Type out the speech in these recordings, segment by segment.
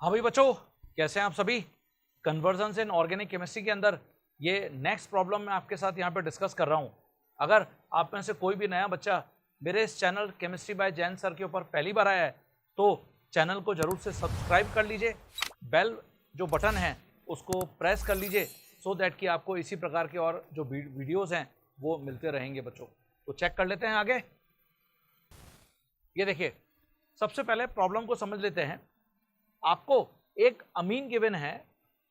हाँ भाई बच्चों, कैसे हैं आप सभी। कन्वर्जन इन ऑर्गेनिक केमिस्ट्री के अंदर ये नेक्स्ट प्रॉब्लम मैं आपके साथ यहाँ पे डिस्कस कर रहा हूँ। अगर आप में से कोई भी नया बच्चा मेरे इस channel chemistry bye Jain sir के ऊपर पहली बार आया है तो चैनल को जरूर से सब्सक्राइब कर लीजिए, बेल जो बटन है उसको प्रेस कर लीजिए सो दैट कि आपको इसी प्रकार के और जो वीडियोज़ हैं वो मिलते रहेंगे बच्चों। तो चेक कर लेते हैं आगे। ये देखिए, सबसे पहले प्रॉब्लम को समझ लेते हैं। आपको एक अमीन गिवन है,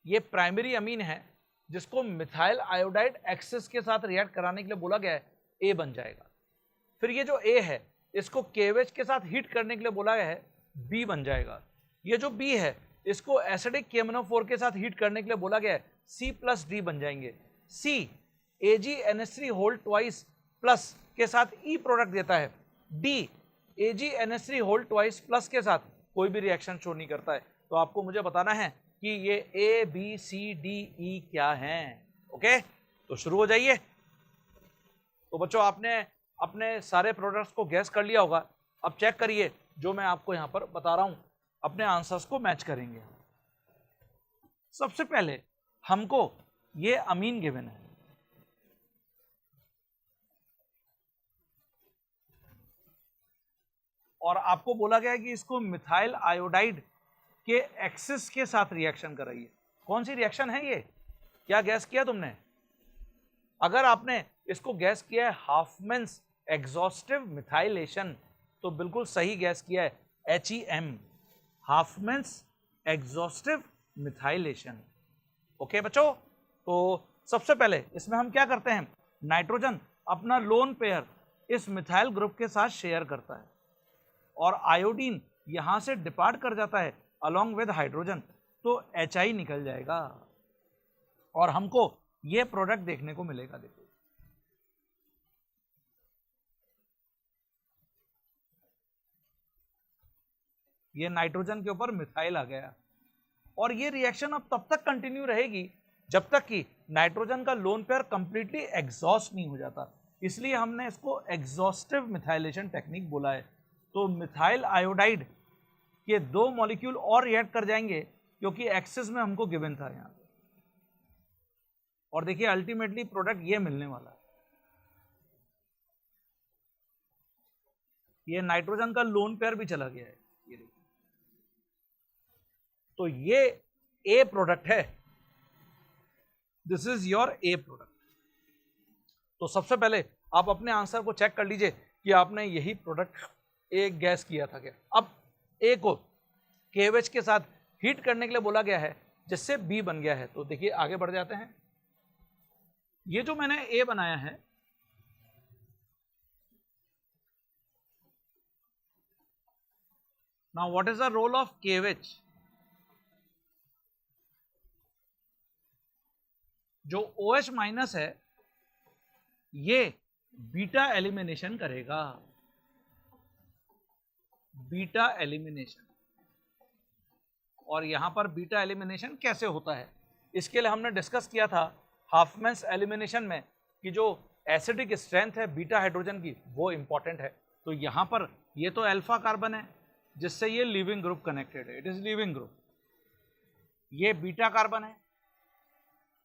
ये प्राइमरी अमीन है जिसको मिथाइल आयोडाइड एक्सिस के साथ रिएक्ट कराने के लिए बोला गया है, ए बन जाएगा। फिर ये जो ए है इसको केवेज के साथ हीट करने के लिए बोला गया है, बी बन जाएगा। ये जो बी है इसको एसिडिक KMnO4 के साथ हीट करने के लिए बोला गया है, सी प्लस डी बन जाएंगे। सी AgNH3 होल ट्वाइस प्लस के साथ ई प्रोडक्ट देता है। D AgNH3 whole twice plus के साथ कोई भी रिएक्शन शो नहीं करता है। तो आपको मुझे बताना है कि ये A B C D E क्या हैं। ओके, तो शुरू हो जाइए। तो बच्चों, आपने अपने सारे प्रोडक्ट्स को गैस कर लिया होगा। अब चेक करिए, जो मैं आपको यहां पर बता रहा हूं अपने आंसर्स को मैच करेंगे। सबसे पहले हमको ये अमीन गिवन है और आपको बोला गया है कि इसको मिथाइल आयोडाइड के एक्सिस के साथ रिएक्शन कराइए। कौन सी रिएक्शन है ये? क्या गैस किया तुमने? अगर आपने इसको गैस किया है हाफमैन्स एग्जॉस्टिव मिथाइलेशन तो बिल्कुल सही गैस किया है, HEM, हाफमैन्स एग्जॉस्टिव मिथाइलेशन। ओके बच्चों, तो सबसे पहले इसमें हम क्या करते हैं, नाइट्रोजन अपना लोन पेयर इस मिथाइल ग्रुप के साथ शेयर करता है और आयोडीन यहां से डिपार्ट कर जाता है अलॉन्ग विद हाइड्रोजन, तो HI निकल जाएगा और हमको ये प्रोडक्ट देखने को मिलेगा। देखो, ये नाइट्रोजन के ऊपर मिथाइल आ गया और ये रिएक्शन अब तब तक कंटिन्यू रहेगी जब तक कि नाइट्रोजन का लोन पेयर कंप्लीटली एग्जॉस्ट नहीं हो जाता। इसलिए हमने इसको एग्जॉस्टिव मिथाइलेशन टेक्निक बोला है। तो मिथाइल आयोडाइड के दो मॉलिक्यूल और रिएक्ट कर जाएंगे क्योंकि एक्सिस में हमको गिवन था यहां पे। और देखिए अल्टीमेटली प्रोडक्ट ये मिलने वाला है। ये नाइट्रोजन का लोन पेयर भी चला गया है, ये देखिए। तो ये ए प्रोडक्ट है, this is your A product. तो सबसे पहले आप अपने आंसर को चेक कर लीजिए कि आपने यही प्रोडक्ट एक गैस किया था क्या। अब ए को KOH के साथ हीट करने के लिए बोला गया है जिससे बी बन गया है। तो देखिए आगे बढ़ जाते हैं। ये जो मैंने ए बनाया है, now what is the role of KOH? जो OH माइनस है ये बीटा एलिमिनेशन करेगा, बीटा एलिमिनेशन। और यहां पर बीटा एलिमिनेशन कैसे होता है इसके लिए हमने डिस्कस किया था हाफमैन्स एलिमिनेशन में कि जो एसिडिक स्ट्रेंथ है बीटा हाइड्रोजन की वो इंपॉर्टेंट है। तो यहां पर ये तो अल्फा कार्बन है जिससे ये लीविंग ग्रुप कनेक्टेड है, इट इज लीविंग ग्रुप। ये बीटा कार्बन है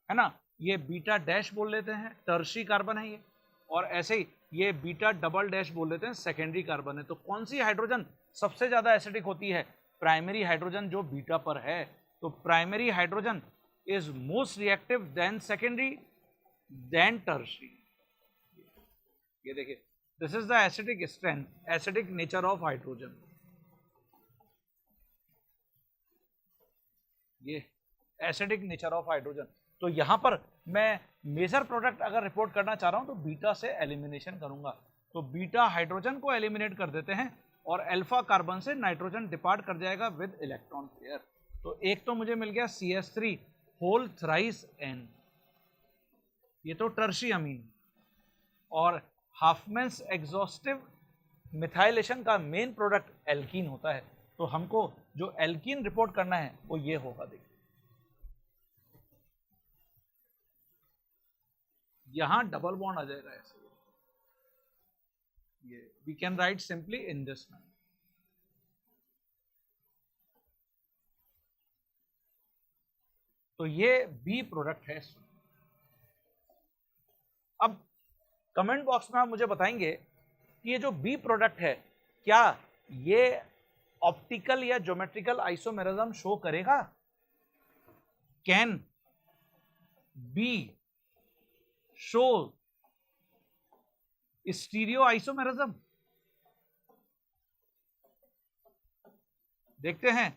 ना, ये बीटा डैश बोल लेते हैं, टर्शी कार्बन है ये। और ऐसे ही ये बीटा डबल डैश बोल लेते हैं, सेकेंडरी कार्बन है। तो कौन सी हाइड्रोजन सबसे ज्यादा एसिडिक होती है? प्राइमरी हाइड्रोजन जो बीटा पर है। तो primary hydrogen is most reactive then secondary then tertiary. ये देखिए, this is the acidic strength, acidic nature of hydrogen. ये एसिडिक नेचर ऑफ हाइड्रोजन। तो यहां पर मैं मेजर प्रोडक्ट अगर रिपोर्ट करना चाह रहा हूं तो बीटा से एलिमिनेशन करूंगा। तो बीटा हाइड्रोजन को एलिमिनेट कर देते हैं और अल्फा कार्बन से नाइट्रोजन डिपार्ट कर जाएगा विद इलेक्ट्रॉन पेयर। तो एक तो मुझे मिल गया CH3 होल थ्राइस N, ये तो टर्शी अमीन। और हाफमैन्स एग्जॉस्टिव मिथाइलेशन का मेन प्रोडक्ट एल्कीन होता है। तो हमको जो एल्कीन रिपोर्ट करना है वो ये होगा। देखिए यहां डबल बॉन्ड आ जाएगा ऐसे, ये we can write simply in this manner. तो ये बी प्रोडक्ट है। अब कमेंट बॉक्स में आप मुझे बताएंगे कि ये जो बी प्रोडक्ट है क्या ये ऑप्टिकल या ज्योमेट्रिकल आइसोमेरिज्म शो करेगा? Can be show stereo isomerism? देखते हैं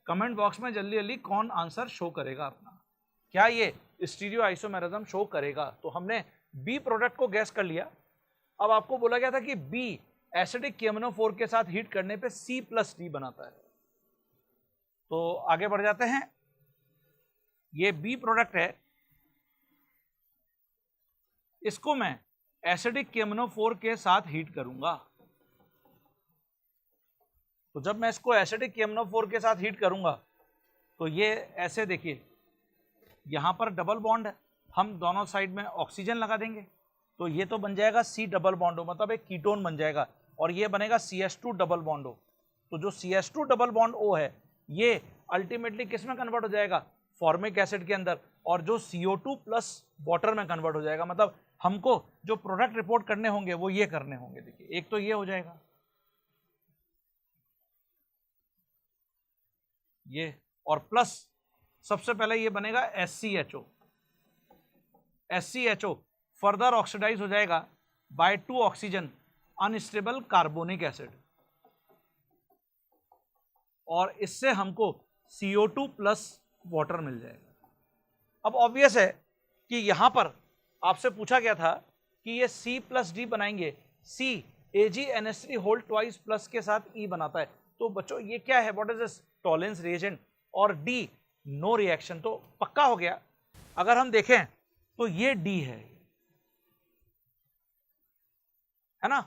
कमेंट बॉक्स में जल्दी जल्दी कौन आंसर शो करेगा अपना। क्या ये स्टीरियो आइसोमेरिज्म शो करेगा? तो हमने बी प्रोडक्ट को गैस कर लिया। अब आपको बोला गया था कि बी एसिडिक KMnO4 के साथ हीट करने पे C+D बनाता है। तो आगे बढ़ जाते हैं। ये बी प्रोडक्ट है, इसको मैं एसिडिक KMnO4 के साथ हीट करूंगा। तो जब मैं इसको एसिडिक KMnO4 के साथ हीट करूंगा तो ये ऐसे देखिए, यहां पर डबल बॉन्ड है, हम दोनों साइड में ऑक्सीजन लगा देंगे तो ये तो बन जाएगा C डबल बॉन्ड O, मतलब एक कीटोन बन जाएगा, और ये बनेगा CH2 डबल बॉन्ड O। तो जो CH2 डबल बॉन्ड O है ये अल्टीमेटली किस में कन्वर्ट हो जाएगा? फॉर्मिक एसिड के अंदर, और जो CO2 प्लस वाटर में कन्वर्ट हो जाएगा। मतलब हमको जो प्रोडक्ट रिपोर्ट करने होंगे वो ये करने होंगे। देखिए एक तो ये हो जाएगा, ये, और प्लस सबसे पहले ये बनेगा SCHO। SCHO फर्दर ऑक्सीडाइज हो जाएगा by 2 oxygen unstable carbonic acid, और इससे हमको CO2 प्लस वाटर मिल जाएगा। अब ऑब्वियस है कि यहां पर आपसे पूछा गया था कि ये C+D बनाएंगे, C AgNH3 whole twice plus के साथ E बनाता है। तो बच्चों ये क्या है? What is this? Tollens reagent, और D नो रिएक्शन। तो पक्का हो गया। अगर हम देखें तो ये D है ना?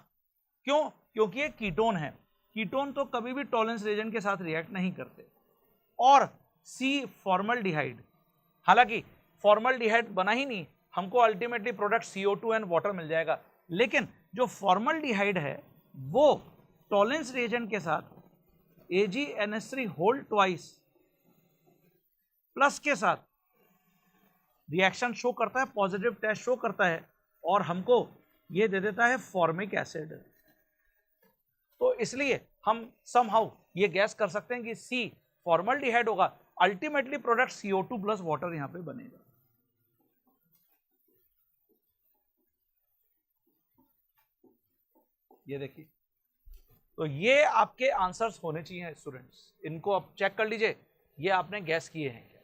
क्यों? क्योंकि ये कीटोन है। कीटोन तो कभी भी टॉलेंस रिएजेंट के साथ रिएक्ट नहीं करते। और C फॉर्मल्डिहाइड, हालांकि फॉर्मल्डिहाइड बना ही नहीं, हमको ultimately product CO2 and water मिल जाएगा, लेकिन जो फॉर्मल्डिहाइड है वो टॉलेंस रिएजेंट के साथ AgNH3 होल ट्वाइस प्लस के साथ रिएक्शन शो करता है, पॉजिटिव टेस्ट शो करता है, और हमको ये दे देता है फॉर्मिक एसिड। तो इसलिए हम समहाउ ये गैस कर सकते हैं कि C फॉर्मल्डिहाइड होगा, ultimately product CO2 plus water यहां पे बनेगा। ये देखिए, तो ये आपके आंसर्स होने चाहिए स्टूडेंट्स, इनको आप चेक कर लीजिए, ये आपने गैस किए हैं।